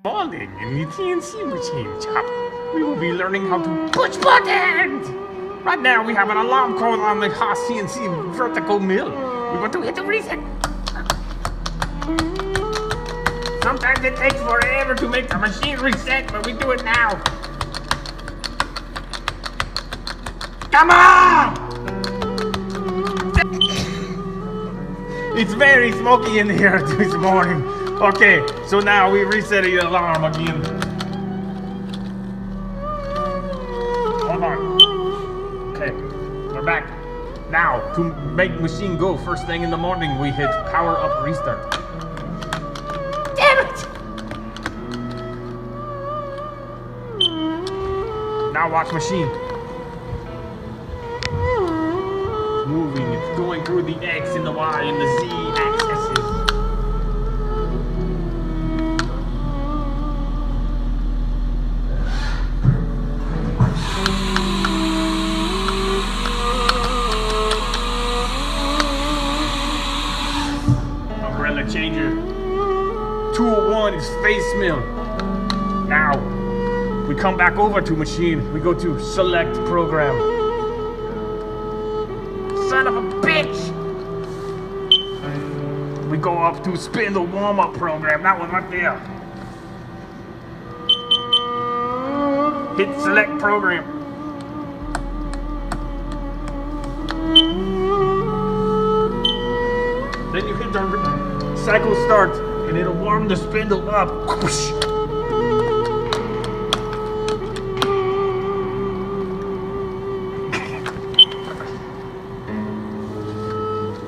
Morning in the CNC machine shop. We will be learning how to push buttons. Right now we have an alarm code on the Haas CNC vertical mill. We want to hit the reset. Sometimes it takes forever to make the machine reset, but we do it now. Come on! It's very smoky in here this morning. Okay, so now we reset the alarm again. Hold on. Okay, we're back. Now, to make machine go first thing in the morning, we hit power up restart. Damn it! Now watch machine. It's moving, it's going through the X and the Y and the Z axes. Umbrella changer. Tool 1 is face mill. Now, we come back over to machine. We go to select program. Son of a bitch! We go up to spin the warm-up program. That one right there. Hit select program. Then you hit the cycle start, and it'll warm the spindle up.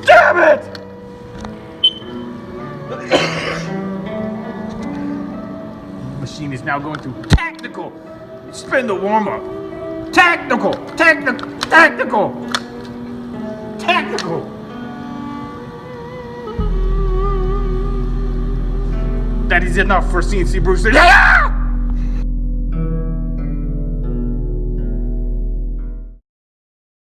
Damn it! Machine is now going to tactical. Spin the warm up. Tactical. That is enough for CNC Bruse Ree.